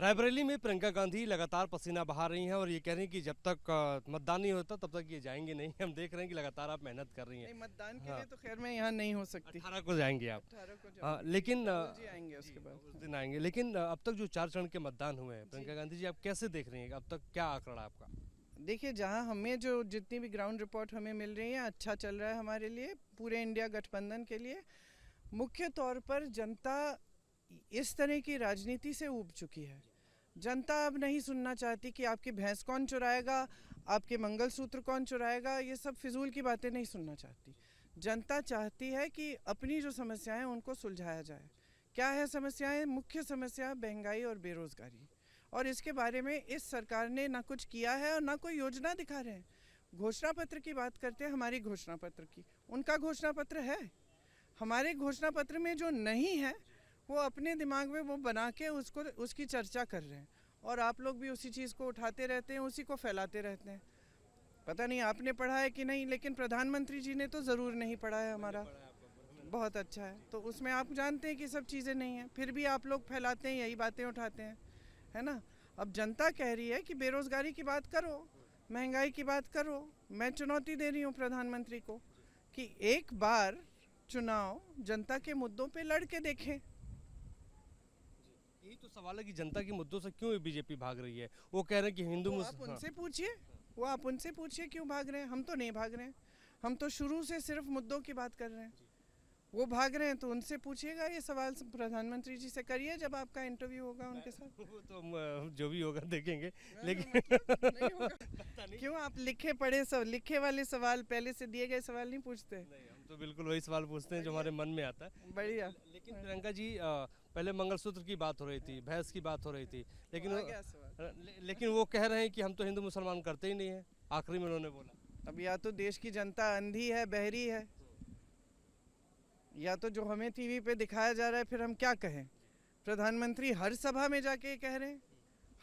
रायबरेली में प्रियंका गांधी लगातार पसीना बहा रही हैं और ये कह रही हैं कि जब तक मतदान नहीं होता तब तक ये जाएंगे नहीं। हम देख रहे हैं कि लगातार आप मेहनत कर रही हैं। नहीं, मतदान के लिए तो खैर मैं यहाँ नहीं हो सकती। 18 को जाएंगे आप। 18 को हाँ, जाऊंगी। लेकिन राहुल जी आएंगे उसके बाद। उस दिन आएंगे। लेकिन अब तक जो 4 चरण के मतदान हुए हैं, प्रियंका गांधी जी आप कैसे देख रही हैं? अब तक क्या आंकड़ा है आपका? देखिए, जहाँ हमें जो जितनी भी ग्राउंड रिपोर्ट हमें मिल रही है, अच्छा चल रहा है हमारे लिए, पूरे इंडिया गठबंधन के लिए। मुख्य तौर पर जनता इस तरह की राजनीति से ऊब चुकी है। जनता अब नहीं सुनना चाहती कि आपकी भैंस कौन चुराएगा, आपके मंगलसूत्र कौन चुराएगा, ये सब फिजूल की बातें नहीं सुनना चाहती। जनता चाहती है कि अपनी जो समस्याएं हैं उनको सुलझाया जाए। क्या है समस्याएं? मुख्य समस्या महंगाई और बेरोजगारी, और इसके बारे में इस सरकार ने ना कुछ किया है और ना कोई योजना दिखा रहे हैं। घोषणा पत्र की बात करते हैं, हमारी घोषणा पत्र की, उनका घोषणा पत्र है। हमारे घोषणा पत्र में जो नहीं है वो अपने दिमाग में वो बना के उसकी चर्चा कर रहे हैं, और आप लोग भी उसी चीज़ को उठाते रहते हैं, उसी को फैलाते रहते हैं। पता नहीं आपने पढ़ा है कि नहीं, लेकिन प्रधानमंत्री जी ने तो ज़रूर नहीं पढ़ा है हमारा। बहुत अच्छा है, तो उसमें आप जानते हैं कि सब चीज़ें नहीं हैं, फिर भी आप लोग फैलाते हैं, यही बातें उठाते हैं, है ना। अब जनता कह रही है कि बेरोज़गारी की बात करो, महंगाई की बात करो। मैं चुनौती दे रही हूँ प्रधानमंत्री को कि एक बार चुनाव जनता के मुद्दों पे लड़ के देखें। यही तो सवाल है कि जनता के मुद्दों से क्यों बीजेपी भाग रही है। वो कह रहे हैं कि हिंदू तो आप उनसे पूछिए, वो आप उनसे पूछिए क्यों भाग रहे हैं। हम तो नहीं भाग रहे हैं, हम तो शुरू से सिर्फ मुद्दों की बात कर रहे हैं। वो भाग रहे हैं तो उनसे पूछिएगा, ये सवाल प्रधानमंत्री जी से करिए जब आपका इंटरव्यू होगा उनके साथ। वो तो हम जो भी होगा देखेंगे, लेकिन नहीं होगा। क्यों आप लिखे पढ़े सब लिखे वाले सवाल, पहले से दिए गए सवाल नहीं पूछते? नहीं, हम तो बिल्कुल वही सवाल पूछते हैं जो हमारे मन में आता है। बढ़िया। लेकिन प्रियंका जी पहले मंगलसूत्र की बात हो रही थी, भैंस की बात हो रही थी, लेकिन लेकिन वो कह रहे हैं कि हम तो हिंदू मुसलमान करते ही नहीं है। आखिरी में उन्होंने बोला। अब या तो देश की जनता अंधी है, बहरी है, या तो जो हमें टीवी पे दिखाया जा रहा है, फिर हम क्या कहें। प्रधानमंत्री हर सभा में जाके कह रहे हैं,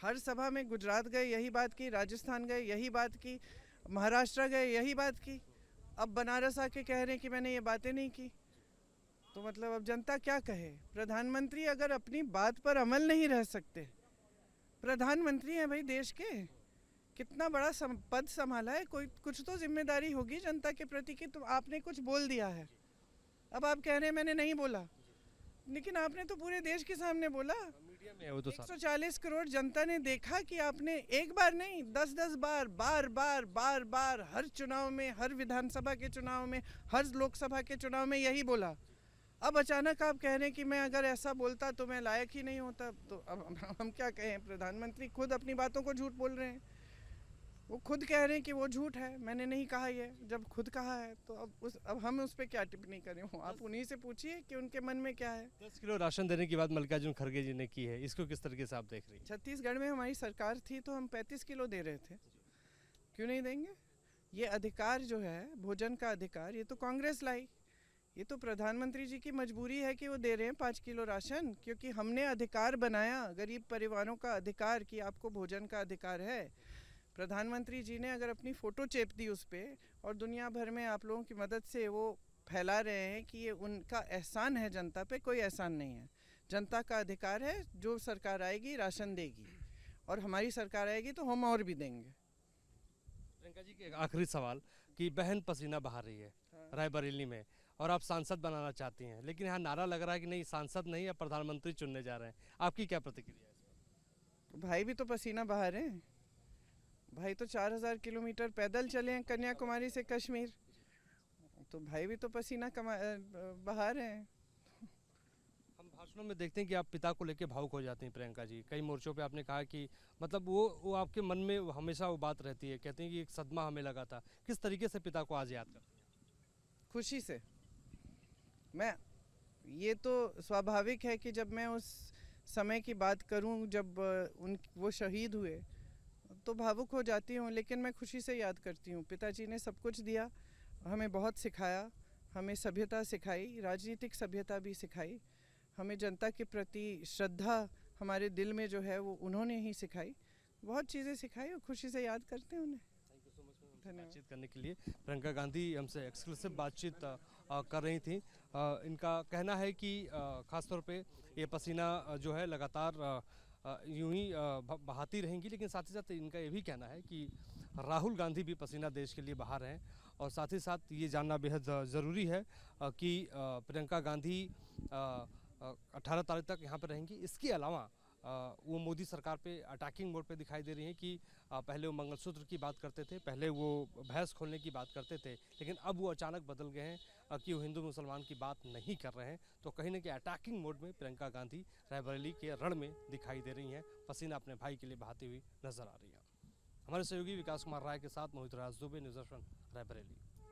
हर सभा में, गुजरात गए यही बात की, राजस्थान गए यही बात की, महाराष्ट्र गए यही बात की, अब बनारस आके कह रहे हैं कि मैंने ये बातें नहीं की। तो मतलब अब जनता क्या कहे। प्रधानमंत्री अगर अपनी बात पर अमल नहीं रह सकते, प्रधानमंत्री हैं भाई देश के, कितना बड़ा पद संभाला है, कोई कुछ तो जिम्मेदारी होगी जनता के प्रति कि तुम आपने कुछ बोल दिया है। अब आप कह रहे हैं मैंने नहीं बोला, लेकिन आपने तो पूरे देश के सामने बोला। मीडिया में है वो तो 140 करोड़ जनता ने देखा कि आपने एक बार नहीं 10-10 बार, बार बार बार बार, हर चुनाव में, हर विधानसभा के चुनाव में, हर लोकसभा के चुनाव में यही बोला। अब अचानक आप कह रहे हैं कि मैं अगर ऐसा बोलता तो मैं लायक ही नहीं होता। तो अब हम क्या कहें। प्रधानमंत्री खुद अपनी बातों को झूठ बोल रहे हैं, वो खुद कह रहे हैं कि वो झूठ है, मैंने नहीं कहा ये। जब खुद कहा है तो अब हम उस पर क्या टिप्पणी करें। आप उन्हीं से पूछिए कि उनके मन में क्या है। 10 किलो राशन देने की बात मल्लिकार्जुन खड़गे जी ने की है, इसको किस तरीके से आप देख रही हैं? छत्तीसगढ़ में हमारी सरकार थी तो हम 35 किलो दे रहे थे, क्यों नहीं देंगे। ये अधिकार जो है, भोजन का अधिकार, ये तो कांग्रेस लाई। ये तो प्रधानमंत्री जी की मजबूरी है कि वो दे रहे हैं 5 किलो राशन, क्योंकि हमने अधिकार बनाया गरीब परिवारों का अधिकार कि आपको भोजन का अधिकार है। प्रधानमंत्री जी ने अगर अपनी फ़ोटो चेप दी उस पर, और दुनिया भर में आप लोगों की मदद से वो फैला रहे हैं कि ये उनका एहसान है जनता पे, कोई एहसान नहीं है। जनता का अधिकार है, जो सरकार आएगी राशन देगी, और हमारी सरकार आएगी तो हम और भी देंगे। प्रियंका जी के आखिरी सवाल कि बहन पसीना बहा रही है रायबरेली में, और आप सांसद बनाना चाहती हैं, लेकिन यहाँ नारा लग रहा है कि नहीं, सांसद नहीं, अब प्रधानमंत्री चुनने जा रहे हैं। आपकी क्या प्रतिक्रिया है इस पर? भाई भी तो पसीना बहा रहे हैं। भाई तो 4000 किलोमीटर पैदल चले हैं कन्याकुमारी से कश्मीर, तो भाई भी तो पसीना बहा रहे हैं। हम भाषणों में देखते हैं कि आप पिता को लेकर भावुक हो जाती हैं प्रियंका जी। कई मोर्चों पे आपने कहा कि मतलब वो आपके मन में हमेशा वो बात रहती है। कहते हैं कि एक सदमा हमें लगा था। किस तरीके से पिता को आज याद करते हैं? खुशी से। मैं, ये तो स्वाभाविक है कि जब मैं उस समय की बात करूं जब वो शहीद हुए, तो भावुक हो जाती हूँ, लेकिन मैं खुशी से याद करती हूँ। पिताजी ने सब कुछ दिया, हमें बहुत सिखाया, हमें सभ्यता सिखाई, राजनीतिक सभ्यता भी सिखाई, हमें जनता के प्रति श्रद्धा हमारे दिल में जो है वो उन्होंने ही सिखाई, बहुत चीज़ें सिखाई, और खुशी से याद करते हैं उन्हें। बातचीत करने के लिए प्रियंका गांधी हमसे एक्सक्लूसिव बातचीत कर रही थी। इनका कहना है कि खासतौर पे ये पसीना जो है लगातार यूं ही बहाती रहेंगी। लेकिन साथ ही साथ इनका ये भी कहना है कि राहुल गांधी भी पसीना देश के लिए बहा रहे हैं। और साथ ही साथ ये जानना बेहद ज़रूरी है कि प्रियंका गांधी 18 तारीख तक यहाँ पर रहेंगी। इसके अलावा वो मोदी सरकार पे अटैकिंग मोड पे दिखाई दे रही हैं कि पहले वो मंगलसूत्र की बात करते थे, पहले वो भैंस खोलने की बात करते थे, लेकिन अब वो अचानक बदल गए हैं कि वो हिंदू मुसलमान की बात नहीं कर रहे हैं। तो कहीं ना कहीं अटैकिंग मोड में प्रियंका गांधी रायबरेली के रण में दिखाई दे रही हैं, पसीना अपने भाई के लिए बहाती हुई नजर आ रही है। हमारे सहयोगी विकास कुमार राय के साथ मोहित राज दुबे, न्यूज़ 18 रायबरेली।